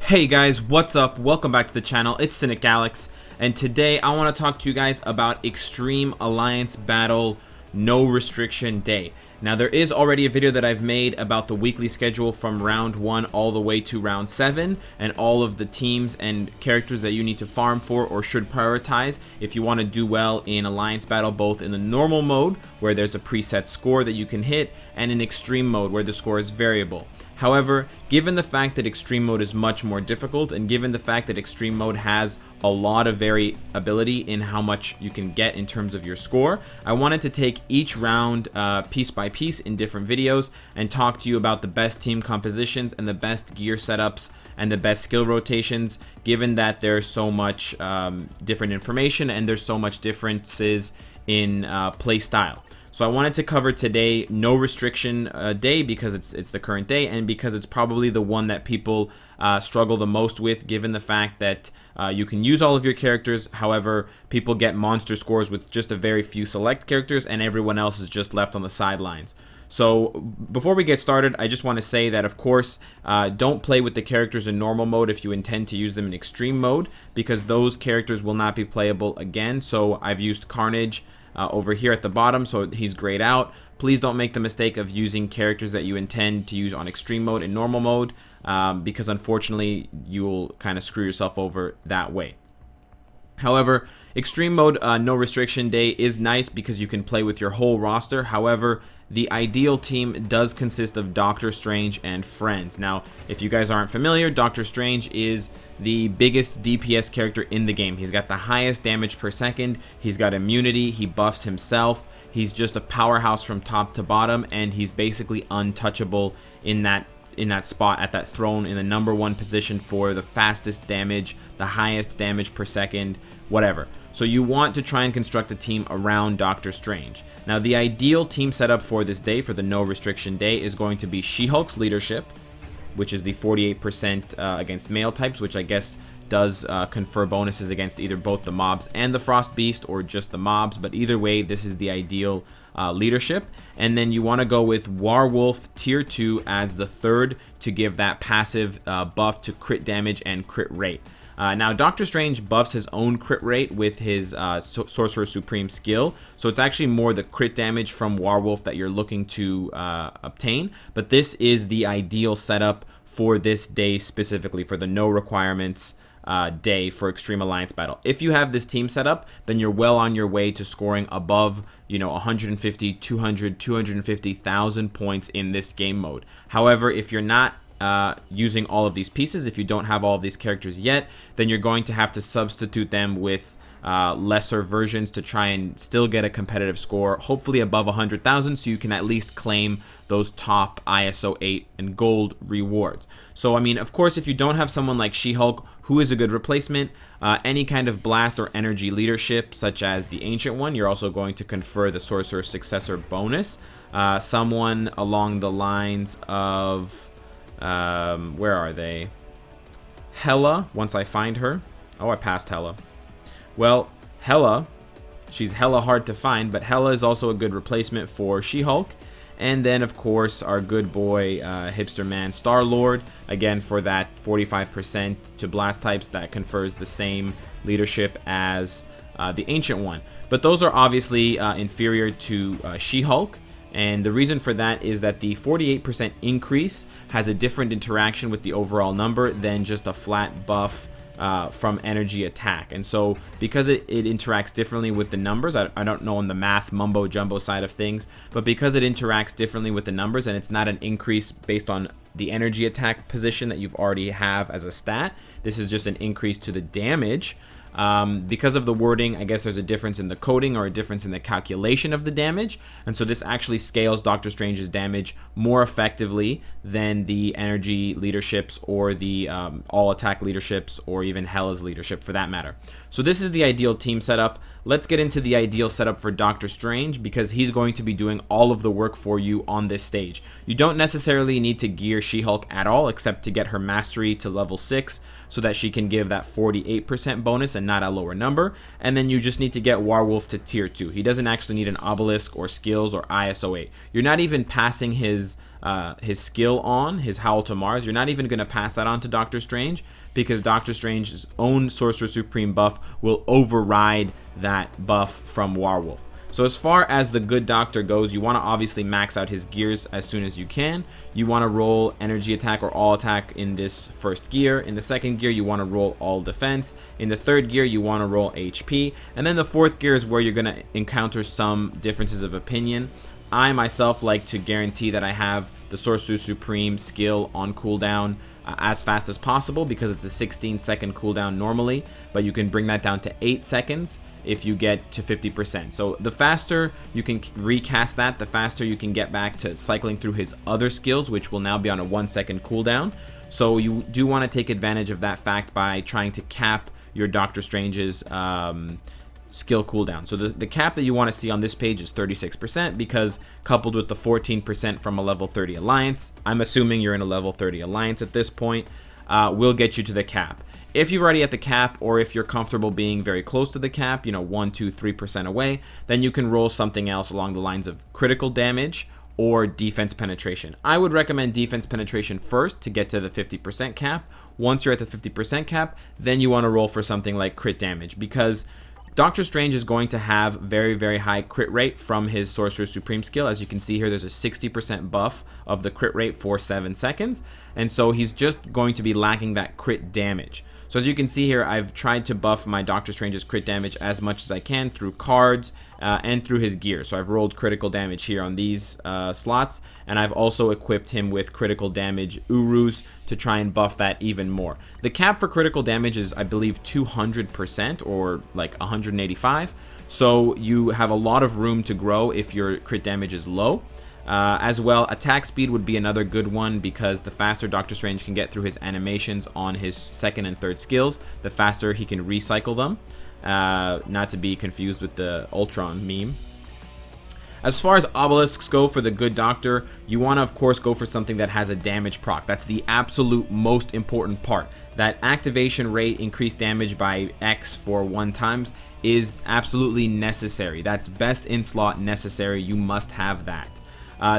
Hey guys, what's up? Welcome back to the channel. It's Cynicalex, and today I want to talk to you guys about Extreme Alliance Battle No Restriction Day. Now, there is already a video that I've made about the weekly schedule from round 1 all the way to round 7 and all of the teams and characters that you need to farm for or should prioritize if you want to do well in Alliance Battle, both in the normal mode where there's a preset score that you can hit and in extreme mode where the score is variable. However, given the fact that extreme mode is much more difficult, and given the fact that extreme mode has a lot of variability in how much you can get in terms of your score, I wanted to take each round piece by piece in different videos and talk to you about the best team compositions and the best gear setups and the best skill rotations, given that there's so much different information and there's so much differences in play style. So I wanted to cover today No Restriction Day because it's the current day, and because it's probably the one that people struggle the most with, given the fact that you can use all of your characters. However, people get monster scores with just a very few select characters, and everyone else is just left on the sidelines. So before we get started, I just want to say that, of course, don't play with the characters in normal mode if you intend to use them in extreme mode, because those characters will not be playable again. So I've used Carnage over here at the bottom, so he's grayed out. Please don't make the mistake of using characters that you intend to use on extreme mode in normal mode, because unfortunately you'll kind of screw yourself over that way. However, extreme mode No Restriction Day is nice because you can play with your whole roster. However, the ideal team does consist of Doctor Strange and friends. Now, if you guys aren't familiar, Doctor Strange is the biggest DPS character in the game. He's got the highest damage per second. He's got immunity. He buffs himself. He's just a powerhouse from top to bottom, and he's basically untouchable in that spot at that throne, in the #1 position for the fastest damage, the highest damage per second, whatever. So you want to try and construct a team around Doctor Strange. Now, the ideal team setup for this day, for the No Restriction Day, is going to be She-Hulk's leadership, which is the 48% against male types, which I guess does confer bonuses against either both the mobs and the Frost Beast, or just the mobs, but either way, this is the ideal leadership. And then you want to go with Werewolf tier 2 as the third, to give that passive buff to crit damage and crit rate. Now, Doctor Strange buffs his own crit rate with his Sorcerer Supreme skill, so it's actually more the crit damage from Werewolf that you're looking to obtain, but this is the ideal setup for this day, specifically for the no requirements day for Extreme Alliance Battle. If you have this team set up, then you're well on your way to scoring above, 150, 200, 250,000 points in this game mode. However, if you're not using all of these pieces, if you don't have all of these characters yet, then you're going to have to substitute them with lesser versions to try and still get a competitive score, hopefully above 100,000, so you can at least claim those top ISO 8 and gold rewards. So, I mean, of course, if you don't have someone like She-Hulk, who is a good replacement, any kind of blast or energy leadership, such as the Ancient One, you're also going to confer the Sorcerer's Successor bonus. Someone along the lines of, where are they? Hela, once I find her. Oh, I passed Hela. Well, Hela, she's hella hard to find, but Hela is also a good replacement for She-Hulk. And then, of course, our good boy, hipster man, Star-Lord, again for that 45% to blast types that confers the same leadership as the Ancient One. But those are obviously inferior to She-Hulk. And the reason for that is that the 48% increase has a different interaction with the overall number than just a flat buff from energy attack. And so because it interacts differently with the numbers, I don't know on the math mumbo jumbo side of things, but because it interacts differently with the numbers and it's not an increase based on the energy attack position that you've already have as a stat, this is just an increase to the damage. Because of the wording, I guess there's a difference in the coding or a difference in the calculation of the damage, and so this actually scales Doctor Strange's damage more effectively than the energy leaderships or the all attack leaderships, or even Hela's leadership for that matter. So this is the ideal team setup. Let's get into the ideal setup for Doctor Strange, because he's going to be doing all of the work for you on this stage. You don't necessarily need to gear She-Hulk at all, except to get her mastery to level 6 so that she can give that 48% bonus and not a lower number. And then you just need to get Werewolf to tier 2. He doesn't actually need an obelisk or skills or ISO 8. You're not even passing his his skill on, his Howl to Mars, you're not even going to pass that on to Doctor Strange, because Doctor Strange's own Sorcerer Supreme buff will override that buff from Werewolf. So as far as the good doctor goes, you want to obviously max out his gears as soon as you can. You want to roll energy attack or all attack in this first gear. In the second gear, you want to roll all defense. In the third gear, you want to roll HP. And then the fourth gear is where you're going to encounter some differences of opinion. I myself like to guarantee that I have the Sorcerer Supreme skill on cooldown as fast as possible, because it's a 16-second cooldown normally, but you can bring that down to 8 seconds if you get to 50%. So the faster you can recast that, the faster you can get back to cycling through his other skills, which will now be on a 1-second cooldown. So you do want to take advantage of that fact by trying to cap your Doctor Strange's skill cooldown. So the cap that you want to see on this page is 36%, because coupled with the 14% from a level 30 alliance, I'm assuming you're in a level 30 alliance at this point, will get you to the cap. If you're already at the cap, or if you're comfortable being very close to the cap, 1, 2, 3% away, then you can roll something else along the lines of critical damage or defense penetration. I would recommend defense penetration first to get to the 50% cap. Once you're at the 50% cap, then you want to roll for something like crit damage, because Doctor Strange is going to have very, very high crit rate from his Sorcerer Supreme skill. As you can see here, there's a 60% buff of the crit rate for 7 seconds. And so he's just going to be lacking that crit damage. So as you can see here, I've tried to buff my Doctor Strange's crit damage as much as I can through cards and through his gear. So I've rolled critical damage here on these slots, and I've also equipped him with critical damage Urus to try and buff that even more. The cap for critical damage is, I believe, 200% or like 185. So you have a lot of room to grow if your crit damage is low. As well, attack speed would be another good one, because the faster Doctor Strange can get through his animations on his second and third skills, the faster he can recycle them. Not to be confused with the Ultron meme. As far as obelisks go for the good doctor, you want to of course go for something that has a damage proc. That's the absolute most important part. That activation rate increased damage by X for 1 times is absolutely necessary. That's best in slot necessary. You must have that.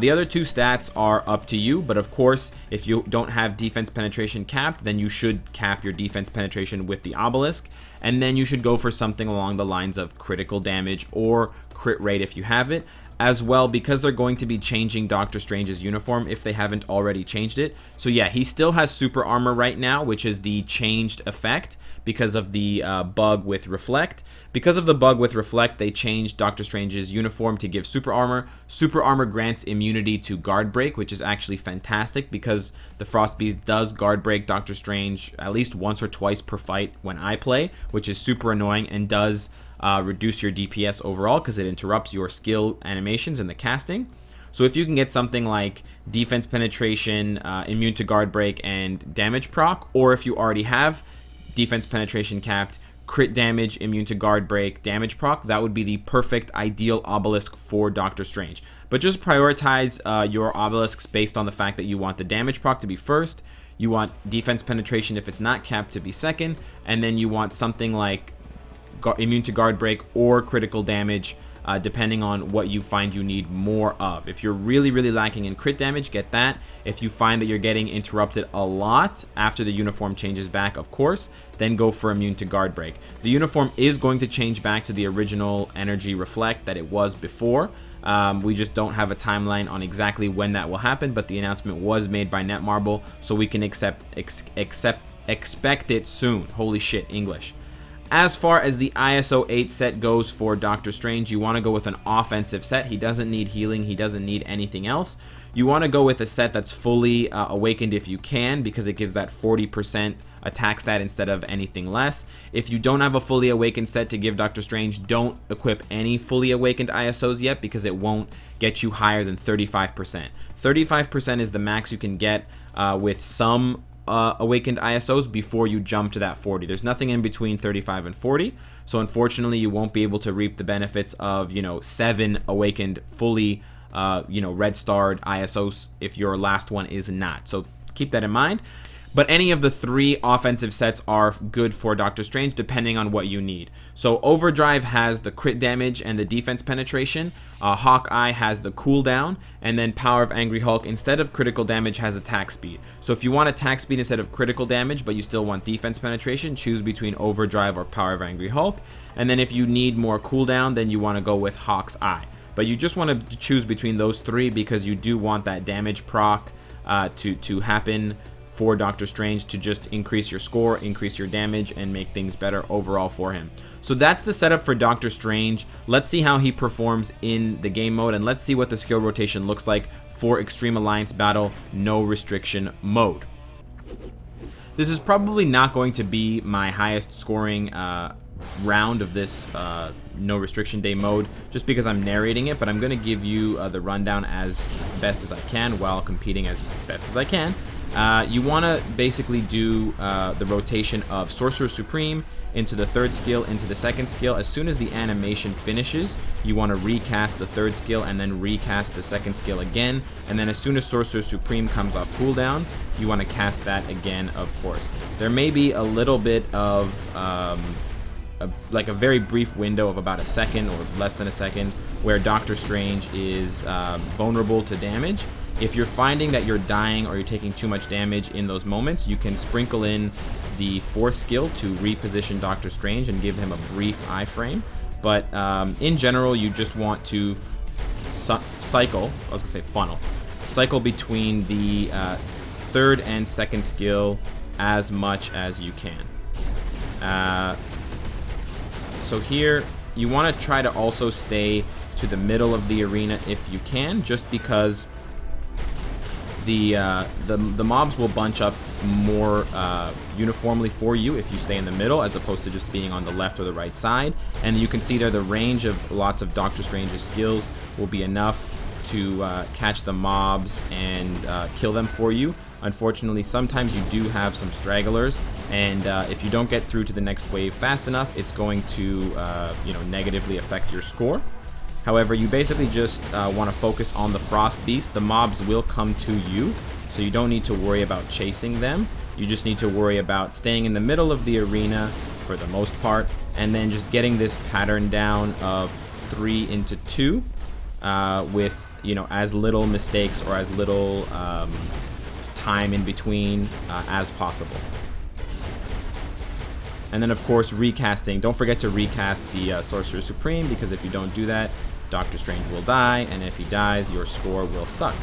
The other 2 stats are up to you, but of course, if you don't have defense penetration capped, then you should cap your defense penetration with the obelisk, and then you should go for something along the lines of critical damage or crit rate if you have it. As well, because they're going to be changing Doctor Strange's uniform if they haven't already changed it. So yeah, he still has super armor right now, which is the changed effect because of the bug with Reflect. Because of the bug with Reflect, they changed Doctor Strange's uniform to give super armor. Super armor grants immunity to guard break, which is actually fantastic, because the Frost Beast does guard break Doctor Strange at least once or twice per fight when I play, which is super annoying and does reduce your DPS overall, because it interrupts your skill animations in the casting. So if you can get something like defense penetration, immune to guard break, and damage proc, or if you already have defense penetration capped, crit damage, immune to guard break, damage proc, that would be the perfect ideal obelisk for Doctor Strange. But just prioritize your obelisks based on the fact that you want the damage proc to be first, you want defense penetration if it's not capped to be second, and then you want something like immune to guard break or critical damage, depending on what you find you need more of. If you're really lacking in crit damage, get that. If you find that you're getting interrupted a lot after the uniform changes back, of course, then go for immune to guard break. The uniform is going to change back to the original energy Reflect that it was before. We just don't have a timeline on exactly when that will happen, but the announcement was made by Netmarble, so we can expect it soon. Holy shit, English. As far as the ISO 8 set goes for Doctor Strange, you want to go with an offensive set. He doesn't need healing. He doesn't need anything else. You want to go with a set that's fully awakened if you can, because it gives that 40% attack stat instead of anything less. If you don't have a fully awakened set to give Doctor Strange, don't equip any fully awakened ISOs yet, because it won't get you higher than 35%. 35% is the max you can get with some awakened ISOs before you jump to that 40. There's nothing in between 35 and 40, so unfortunately you won't be able to reap the benefits of 7 awakened fully red starred ISOs if your last one is not. So keep that in mind. But any of the 3 offensive sets are good for Doctor Strange depending on what you need. So Overdrive has the crit damage and the defense penetration, Hawkeye has the cooldown, and then Power of Angry Hulk, instead of critical damage, has attack speed. So if you want attack speed instead of critical damage but you still want defense penetration, choose between Overdrive or Power of Angry Hulk. And then if you need more cooldown, then you want to go with Hawk's Eye. But you just want to choose between those 3 because you do want that damage proc to happen for Doctor Strange, to just increase your score, increase your damage, and make things better overall for him. So that's the setup for Doctor Strange. Let's see how he performs in the game mode, and let's see what the skill rotation looks like for Extreme Alliance Battle No Restriction mode. This is probably not going to be my highest scoring round of this No Restriction Day mode, just because I'm narrating it, but I'm going to give you the rundown as best as I can while competing as best as I can. You want to basically do the rotation of Sorcerer Supreme into the 3rd skill, into the 2nd skill. As soon as the animation finishes, you want to recast the 3rd skill and then recast the 2nd skill again. And then as soon as Sorcerer Supreme comes off cooldown, you want to cast that again, of course. There may be a little bit of like a very brief window of about a second or less than a second where Doctor Strange is vulnerable to damage. If you're finding that you're dying or you're taking too much damage in those moments, you can sprinkle in the 4th skill to reposition Doctor Strange and give him a brief iframe. But in general, you just want to cycle between the 3rd and 2nd skill as much as you can. So here, you want to try to also stay to the middle of the arena if you can, just because the mobs will bunch up more uniformly for you if you stay in the middle, as opposed to just being on the left or the right side. And you can see there the range of lots of Doctor Strange's skills will be enough to catch the mobs and kill them for you. Unfortunately, sometimes you do have some stragglers, and if you don't get through to the next wave fast enough, it's going to negatively affect your score. However, you basically just want to focus on the Frost Beast. The mobs will come to you, so you don't need to worry about chasing them. You just need to worry about staying in the middle of the arena for the most part, and then just getting this pattern down of 3 into 2 with as little mistakes or as little time in between as possible. And then of course recasting. Don't forget to recast the Sorcerer Supreme, because if you don't do that, Doctor Strange will die, and if he dies, your score will suck.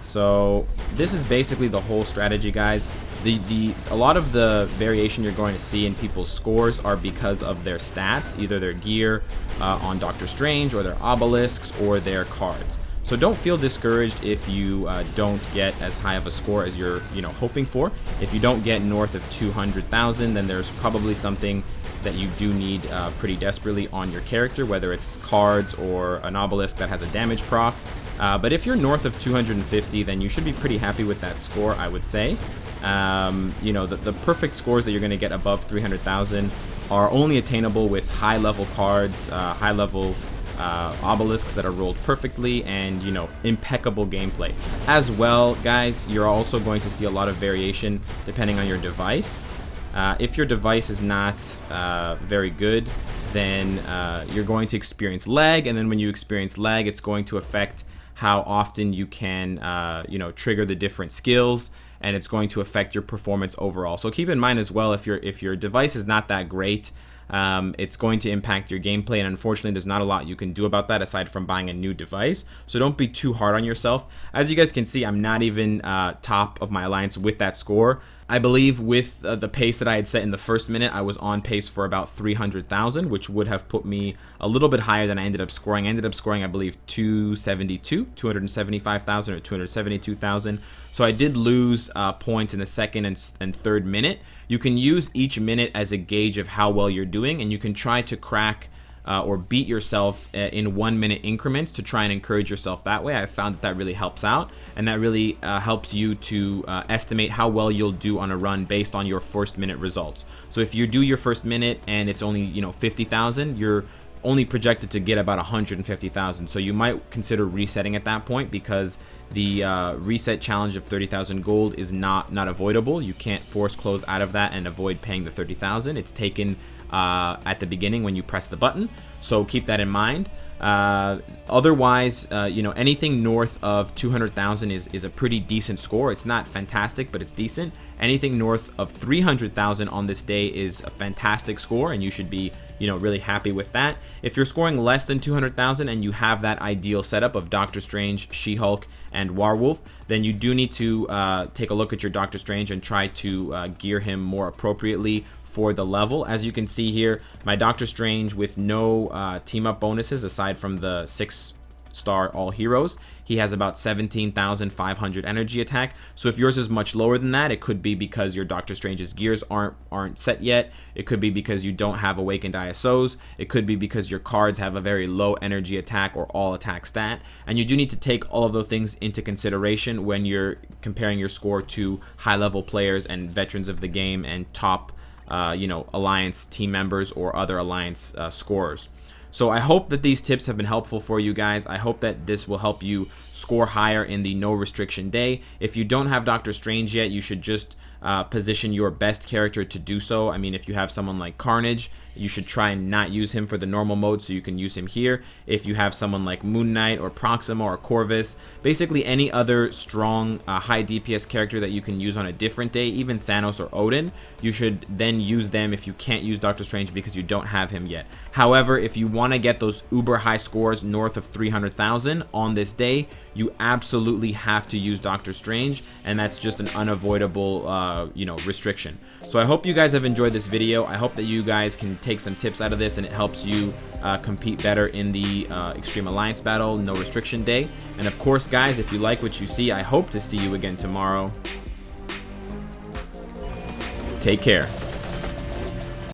So this is basically the whole strategy, guys. A lot of the variation you're going to see in people's scores are because of their stats, either their gear on Doctor Strange, or their obelisks, or their cards. So don't feel discouraged if you don't get as high of a score as you're hoping for. If you don't get north of 200,000, then there's probably something that you do need pretty desperately on your character, whether it's cards or an obelisk that has a damage proc. But if you're north of 250, then you should be pretty happy with that score, I would say. The perfect scores that you're going to get above 300,000 are only attainable with high-level cards, high-level obelisks that are rolled perfectly, and impeccable gameplay. As well, guys, you're also going to see a lot of variation depending on your device. If your device is not very good, then you're going to experience lag, and then when you experience lag, it's going to affect how often you can trigger the different skills, and it's going to affect your performance overall. So keep in mind as well, if your device is not that great, it's going to impact your gameplay, and unfortunately there's not a lot you can do about that aside from buying a new device. So don't be too hard on yourself. As you guys can see, I'm not even top of my alliance with that score. I believe with the pace that I had set in the first minute, I was on pace for about 300,000, which would have put me a little bit higher than I ended up scoring. I ended up scoring, I believe, 275,000 or 272,000. So I did lose points in the second and third minute. You can use each minute as a gauge of how well you're doing, and you can try to crack or beat yourself in 1 minute increments to try and encourage yourself that way. I found that really helps out, and that really helps you to estimate how well you'll do on a run based on your first minute results. So if you do your first minute and it's only 50,000, you're only projected to get about 150,000. So you might consider resetting at that point, because the reset challenge of 30,000 gold is not avoidable. You can't force close out of that and avoid paying the 30,000. It's taken at the beginning when you press the button, so keep that in mind. Otherwise, you know, anything north of 200,000 is a pretty decent score. It's not fantastic, but it's decent. Anything north of 300,000 on this day is a fantastic score, and you should be, you know, really happy with that. If you're scoring less than 200,000 and you have that ideal setup of Doctor Strange, She-Hulk, and Werewolf, then you do need to take a look at your Doctor Strange and try to gear him more appropriately for the level. As you can see here, my Doctor Strange, with no team up bonuses aside from the 6-star all heroes, he has about 17,500 energy attack. So if yours is much lower than that, it could be because your Doctor Strange's gears aren't set yet. It could be because you don't have awakened ISOs. It could be because your cards have a very low energy attack or all attack stat. And you do need to take all of those things into consideration when you're comparing your score to high level players and veterans of the game and top you know, Alliance team members or other Alliance scorers. So I hope that these tips have been helpful for you guys. I hope that this will help you score higher in the no restriction day. If you don't have Doctor Strange yet, you should just position your best character to do so. I mean, if you have someone like Carnage, you should try and not use him for the normal mode so you can use him here. If you have someone like Moon Knight or Proxima or Corvus, basically any other strong high DPS character that you can use on a different day, even Thanos or Odin, you should then use them if you can't use Doctor Strange because you don't have him yet. However, if you want to get those uber high scores north of 300,000 on this day, you absolutely have to use Doctor Strange, and that's just an unavoidable you know, restriction. So I hope you guys have enjoyed this video. I hope that you guys can take some tips out of this and it helps you compete better in the Extreme Alliance Battle no restriction day. And of course, guys, if you like what you see, I hope to see you again tomorrow. Take care.